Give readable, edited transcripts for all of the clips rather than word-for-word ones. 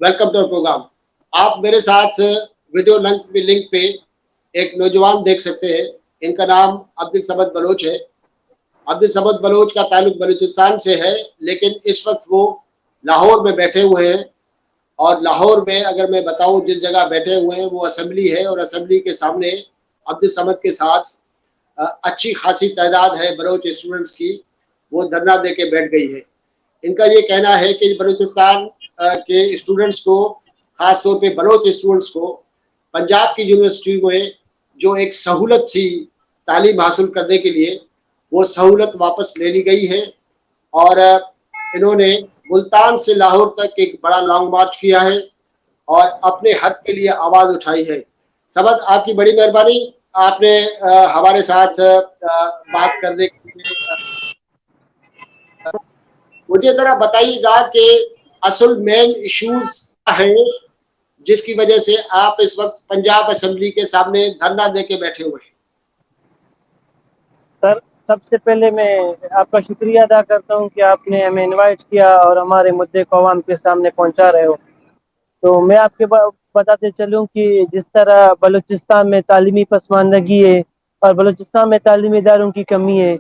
Welcome to programme. आप मेरे साथ वीडियो लिंक पे एक नौजवान देख सकते हैं। इनका नाम अब्दुल समद बलोच है। अब्दुल समद बलोच का ताल्लुक बलूचिस्तान से है, लेकिन इस वक्त वो लाहौर में बैठे हुए हैं। और लाहौर में अगर मैं बताऊं जिस जगह बैठे हुए हैं वो असेंबली है, और असेंबली के सामने अब्दुल समद के साथ अच्छी खासी तादाद है बलोच स्टूडेंट्स की, वो धरना दे के बैठ गई है। इनका ये कहना है कि बलूचिस्तान के स्टूडेंट्स को, ख़ास तौर पे बलोच स्टूडेंट्स को, पंजाब की यूनिवर्सिटी में जो एक सहूलत थी तालीम हासिल करने के लिए, वो सहूलत वापस ले ली गई है। और इन्होंने मुल्तान से लाहौर तक एक बड़ा लॉन्ग मार्च किया है और अपने हक के लिए आवाज़ उठाई है। समद, आपकी बड़ी मेहरबानी, आपने हमारे साथ बात करने के लिए। मुझे ज़रा बताइएगा कि असल मेन इश्यूज क्या हैं जिसकी वजह से आप इस वक्त पंजाब असेंबली के सामने धरना दे के बैठे हुए हैं। सर, सबसे पहले मैं आपका शुक्रिया अदा करता हूं कि आपने हमें इनवाइट किया और हमारे मुद्दे को आवाम के सामने पहुंचा रहे हो। तो मैं आपके बताते चलूं कि जिस तरह बलूचिस्तान में तालीमी पसमानदगी है और बलूचिस्तान में तालीमी इदारों की कमी है,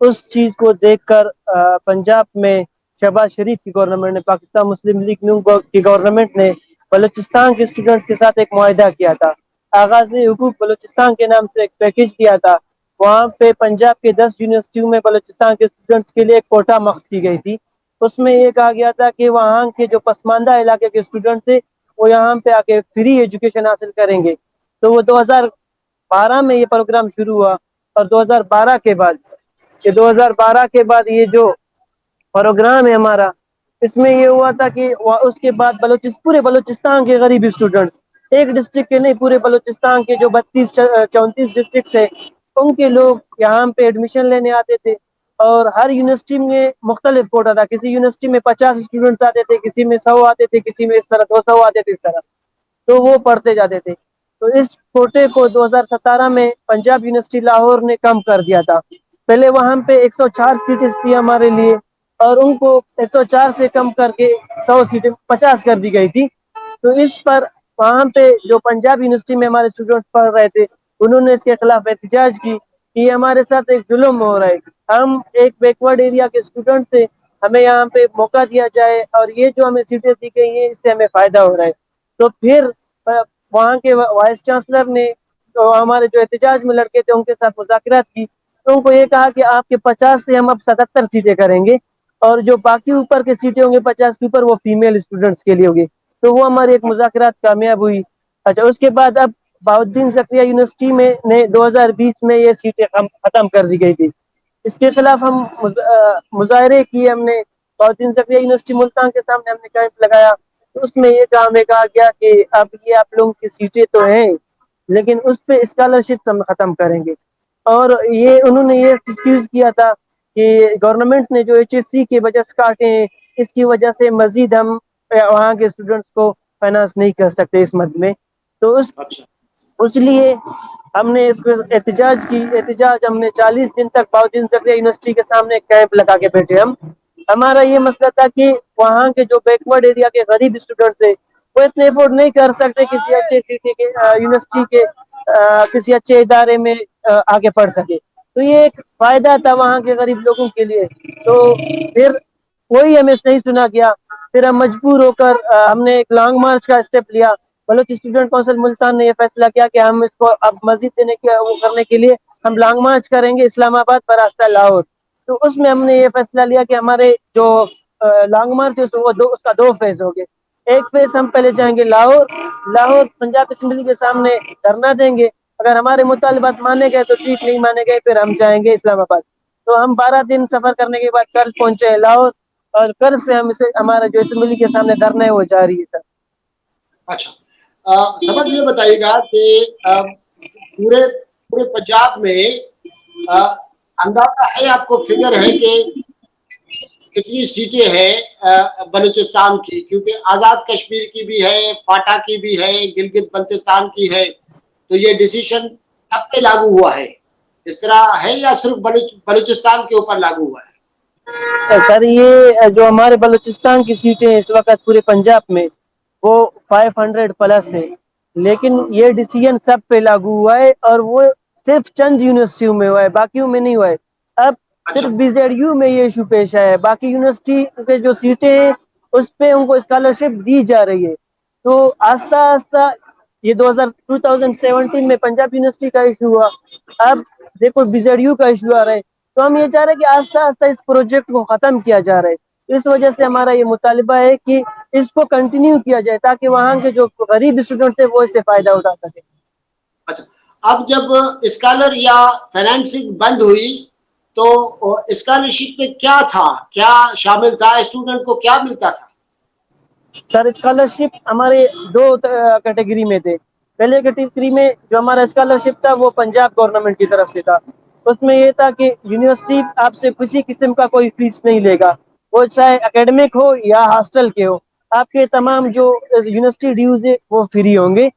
उस चीज़ को देखकर पंजाब में शहबाज शरीफ की गवर्नमेंट ने, पाकिस्तान मुस्लिम लीग नून की गवर्नमेंट ने बलूचिस्तान के स्टूडेंट्स के साथ एक मुआहिदा किया था। आगाज़ हुकूक बलूचिस्तान के नाम से एक पैकेज किया था। वहाँ पे पंजाब के 10 यूनिवर्सिटियों में बलूचिस्तान के स्टूडेंट्स के लिए एक कोटा मख्स की गई थी। उसमें ये कहा गया था कि वहाँ के जो पसमानदा इलाके के स्टूडेंट्स थे वो यहाँ पे आके फ्री एजुकेशन हासिल करेंगे। तो वो 2012 में ये प्रोग्राम शुरू हुआ, और 2012 के बाद ये जो प्रोग्राम है हमारा, इसमें ये हुआ था कि उसके बाद पूरे बलूचिस्तान के गरीब स्टूडेंट्स, एक डिस्ट्रिक्ट के नहीं, पूरे बलूचिस्तान के जो 32-34 डिस्ट्रिक्ट है, उनके लोग यहाँ पे एडमिशन लेने आते थे। और हर यूनिवर्सिटी में मुख्तलिफ कोटा था। किसी यूनिवर्सिटी में 50 स्टूडेंट्स आते थे, किसी में 100 आते थे, किसी में इस तरह 200 आते थे, इस तरह तो वो पढ़ते जाते थे। तो इस कोटे को 2017 में पंजाब यूनिवर्सिटी लाहौर ने कम कर दिया था। पहले वहाँ पे 104 सीटें थी हमारे लिए, और उनको 104 से कम करके 100 सीटें 50 कर दी गई थी। तो इस पर वहाँ पे जो पंजाब यूनिवर्सिटी में हमारे स्टूडेंट्स पढ़ रहे थे, उन्होंने इसके खिलाफ एहतजाज की कि हमारे साथ एक जुल्म हो रहा है। हम एक बैकवर्ड एरिया के स्टूडेंट से, हमें यहाँ पे मौका दिया जाए, और ये जो हमें सीटें दी गई हैं इससे हमें फायदा हो रहा है। तो फिर वहाँ के वाइस चांसलर ने तो हमारे जो एहतजाज में लड़के थे उनके साथ मुज़ाकरात की, तो उनको ये कहा कि आपके 50 से हम अब 77 सीटें करेंगे, और जो बाकी ऊपर के सीटें होंगी 50 के ऊपर, वो फीमेल स्टूडेंट्स के लिए होगी। तो वो हमारी एक मुज़ाकरात कामयाब हुई। अच्छा, उसके बाद अब बहाउद्दीन ज़करिया यूनिवर्सिटी में 2020 में ये सीटें खत्म कर दी गई थी। इसके खिलाफ हम मुजाहरे किए हमने। बहाउद्दीन ज़करिया यूनिवर्सिटी मुल्तान के सामने हमने कैंप लगाया। तो उसमें ये हमें कहा गया कि अब ये आप लोगों की सीटें तो हैं, लेकिन उस पे स्कॉलरशिप हम खत्म करेंगे। और ये उन्होंने ये एक्सक्यूज किया था कि गवर्नमेंट ने जो HSC के बजट काटे हैं, इसकी वजह से मजीद हम वहाँ के स्टूडेंट्स को फाइनेंस नहीं कर सकते इस मद में। तो उसलिए हमने इसको एहतजाज हमने 40 दिन तक बहाउद्दीन ज़करिया यूनिवर्सिटी के सामने कैंप लगा के बैठे हम। हमारा ये मसला था कि वहाँ के जो बैकवर्ड एरिया के गरीब स्टूडेंट्स है, वो इतने अफोर्ड नहीं कर सकते किसी अच्छे सिटी के यूनिवर्सिटी के किसी अच्छे इदारे में आगे पढ़ सके। तो ये एक फायदा था वहाँ के गरीब लोगों के लिए। तो फिर वही हमें नहीं सुना गया। फिर हम मजबूर होकर हमने एक लॉन्ग मार्च का स्टेप लिया। बलोच स्टूडेंट काउंसिल मुल्तान ने यह फैसला किया कि हम इसको अब मजीद देने के वो करने के लिए हम लॉन्ग मार्च करेंगे इस्लामाबाद पर रास्ता लाहौर। तो उसमें हमने ये फैसला लिया कि हमारे जो लॉन्ग मार्च है उसका 2 फेज हो गए। एक फेज हम पहले जाएंगे लाहौर पंजाब असेंबली के सामने धरना देंगे। अगर हमारे मुतालिबात माने गए तो ठीक, नहीं माने गए फिर हम जाएंगे इस्लामाबाद। तो हम 12 दिन सफर करने के बाद कल पहुंचे लाहौर, और कल से हम इसे हमारा जो असेंबली के सामने धरना है वो जारी है सर। अच्छा, समझ ये बताइएगा कि पूरे पूरे पंजाब में अंदाजा है, आपको फिगर है कि कितनी सीटें हैं बलूचिस्तान की? क्योंकि आज़ाद कश्मीर की भी है, फाटा की भी है, गिलगित बल्तिस्तान की है। तो ये डिसीजन सब पे लागू हुआ है इस तरह है, या सिर्फ बलूचिस्तान के ऊपर लागू हुआ है? सर, ये जो हमारे बलूचिस्तान की सीटें इस वक्त पूरे पंजाब में, वो 500 प्लस है, लेकिन ये डिसीजन सब पे लागू हुआ है और वो सिर्फ चंद यूनिवर्सिटियों में हुआ है, बाकियों में नहीं हुआ है। अब अच्छा सिर्फ BZU में ये इशू पेश आया है, बाकी यूनिवर्सिटी के जो सीटें हैं उस पे उनको स्कॉलरशिप दी जा रही है। तो आस्ता आस्ता ये 2017 में पंजाब यूनिवर्सिटी का इशू हुआ, अब देखो BZU का इशू आ रहा है। तो हम ये चाह रहे हैं कि आस्ता आस्ता इस प्रोजेक्ट को खत्म किया जा रहा है। इस वजह से हमारा ये मुतालिबा है कि इसको कंटिन्यू किया जाए ताकि वहाँ के जो गरीब स्टूडेंट्स है वो इससे फायदा उठा सके। अच्छा अब जब स्कॉलर या फाइनेंसिंग बंद हुई तो स्कॉलरशिप में क्या था, क्या शामिल था, स्टूडेंट को क्या मिलता था? सर स्कॉलरशिप हमारे दो कैटेगरी में थे। पहले कैटेगरी में जो हमारा स्कॉलरशिप था वो पंजाब गवर्नमेंट की तरफ से था। उसमें ये था कि यूनिवर्सिटी आपसे किसी किस्म का कोई फीस नहीं लेगा, वो चाहे एकेडमिक हो या हॉस्टल के हो, आपके तमाम जो यूनिवर्सिटी ड्यूज है वो फ्री होंगे।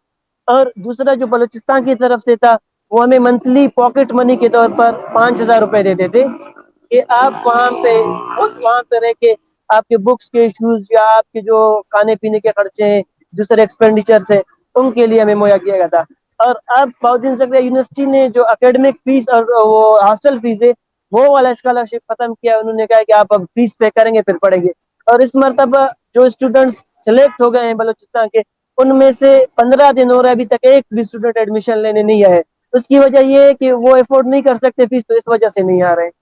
और दूसरा जो बलूचिस्तान की तरफ से था वो हमें मंथली पॉकेट मनी के तौर पर 5,000 रुपए देते थे कि आप वहाँ पे रह के आपके बुक्स के इश्यूज या आपके जो खाने पीने के खर्चे हैं, दूसरे एक्सपेंडिचर्स है, उनके लिए हमें मुहैया किया गया था। और अब बहुद्दीन ज़करिया यूनिवर्सिटी ने जो एकेडमिक फीस और वो हॉस्टल फीस है वो वाला स्कॉलरशिप खत्म किया। उन्होंने कहा कि आप अब फीस पे करेंगे फिर पढ़ेंगे। और इस मरतबा जो स्टूडेंट्स सिलेक्ट हो गए हैं बलूचिस्तान के, उनमें से 15 दिन हो रहा है अभी तक एक भी स्टूडेंट एडमिशन लेने नहीं आए। उसकी वजह ये है कि वो अफोर्ड नहीं कर सकते फीस, तो इस वजह से नहीं आ रहे हैं।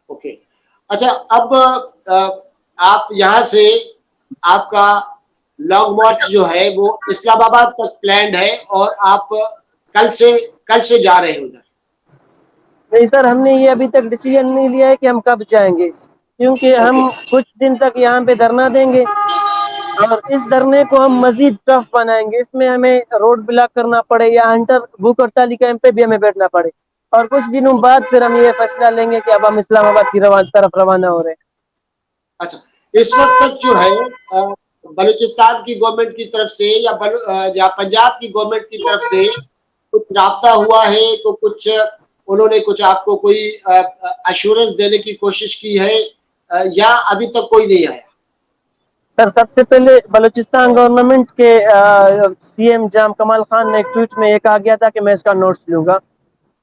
ओके अच्छा अब आप यहाँ से आपका लॉन्ग मार्च जो है वो इस्लामाबाद तक प्लान्ड है और आप कल से जा रहे हैं उधर? नहीं सर, हमने ये अभी तक डिसीजन नहीं लिया है कि हम कब जाएंगे, क्योंकि ओके हम कुछ दिन तक यहाँ पे धरना देंगे और इस धरने को हम मजीद टफ बनाएंगे। इसमें हमें रोड ब्लॉक करना पड़े या हंटर भूख हड़ताली कैंप पे भी हमें बैठना पड़े, और कुछ दिनों बाद फिर हम ये फैसला लेंगे कि अब हम इस्लामाबाद की तरफ रवाना हो रहे हैं। अच्छा इस वक्त तक जो है बलूचिस्तान की गवर्नमेंट की तरफ से या पंजाब की गवर्नमेंट की तरफ से कुछ राब्ता हुआ है तो कुछ उन्होंने कुछ आपको कोई अश्योरेंस देने की कोशिश की है या अभी तक कोई नहीं आया? सर सबसे पहले बलूचिस्तान गवर्नमेंट के CM जाम कमाल खान ने एक ट्वीट में ये कहा गया था कि मैं इसका नोट्स लूंगा।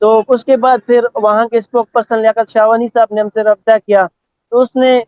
तो उसके बाद फिर वहाँ के स्पोक पर्सन लियाकत शाहवानी साहब ने हमसे रब्ता किया, तो उसने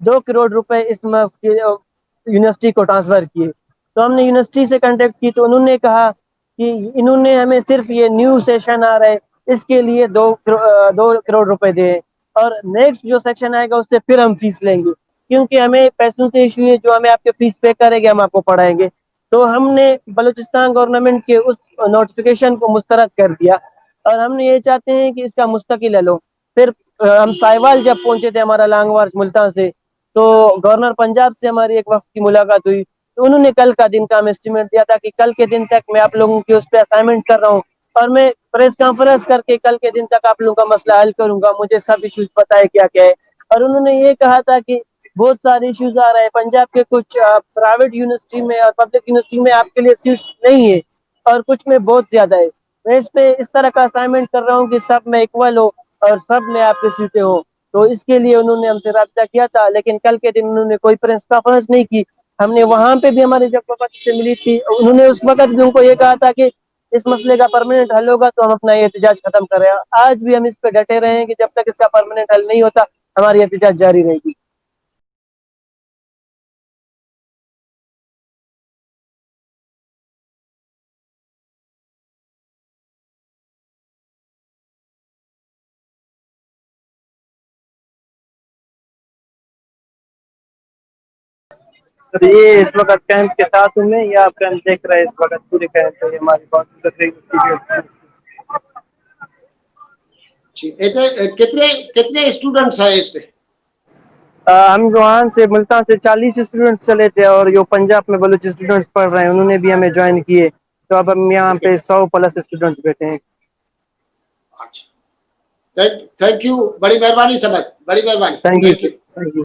2 करोड़ रुपए इस यूनिवर्सिटी को ट्रांसफर किए। तो हमने यूनिवर्सिटी से कांटेक्ट की तो उन्होंने कहा कि इन्होंने हमें सिर्फ ये न्यू सेशन आ रहा है इसके लिए 2 करोड़ रुपए दे, और नेक्स्ट जो सेक्शन आएगा उससे फिर हम फीस लेंगे, क्योंकि हमें पैसों से इशू है, जो हमें आपके फीस पे करेंगे हम आपको पढ़ाएंगे। तो हमने बलूचिस्तान गवर्नमेंट के उस नोटिफिकेशन को मुस्तरद कर दिया और हमने ये चाहते हैं कि इसका मुस्तकिल हल हो। फिर हम साहिवाल जब पहुंचे थे, हमारा लॉन्ग मार्च मुल्तान से, तो गवर्नर पंजाब से हमारी एक वक्त की मुलाकात हुई, तो उन्होंने कल का दिन का हमें एस्टिमेट दिया था कि कल के दिन तक मैं आप लोगों की उस पर असाइनमेंट कर रहा हूँ और मैं प्रेस कॉन्फ्रेंस करके कल के दिन तक आप लोगों का मसला हल करूंगा, मुझे सब इश्यूज पता है क्या क्या है। और उन्होंने ये कहा था कि बहुत सारे इश्यूज आ रहे हैं पंजाब के, कुछ प्राइवेट यूनिवर्सिटी में और पब्लिक यूनिवर्सिटी में आपके लिए सीट्स नहीं है और कुछ में बहुत ज्यादा है। मैं इस पे इस तरह का असाइनमेंट कर रहा हूँ कि सब में इक्वल हो और सब में आपकी सीटें हो। तो इसके लिए उन्होंने हमसे रब्ता किया था, लेकिन कल के दिन उन्होंने कोई प्रेस कॉन्फ्रेंस नहीं की। हमने वहां पे भी हमारी जब वक्त से मिली थी, उन्होंने उस वक्त भी उनको ये कहा था कि इस मसले का परमानेंट हल होगा तो हम अपना ये एहतजाज खत्म कर रहे हैं। आज भी हम इस पे डटे रहे हैं कि जब तक इसका परमानेंट हल नहीं होता हमारी एहतजाज जारी रहेगी। तो ये इस वक्त कैंप के साथ हूँ मैं, या आप कैंप देख रहे हैं इस वक्त पूरे कैंप पे हमारी बहुत कितने कितने स्टूडेंट्स हैं इस पे? हम वहाँ से मुल्तान से 40 स्टूडेंट्स चले थे और जो पंजाब में बलूच स्टूडेंट्स पढ़ रहे हैं उन्होंने भी हमें ज्वाइन किए, तो अब हम यहाँ ओके पे 100 प्लस स्टूडेंट्स बैठे हैं। अच्छा थैंक यू, बड़ी मेहरबानी समझ, बड़ी मेहरबानी, thank you thank you. Thank you.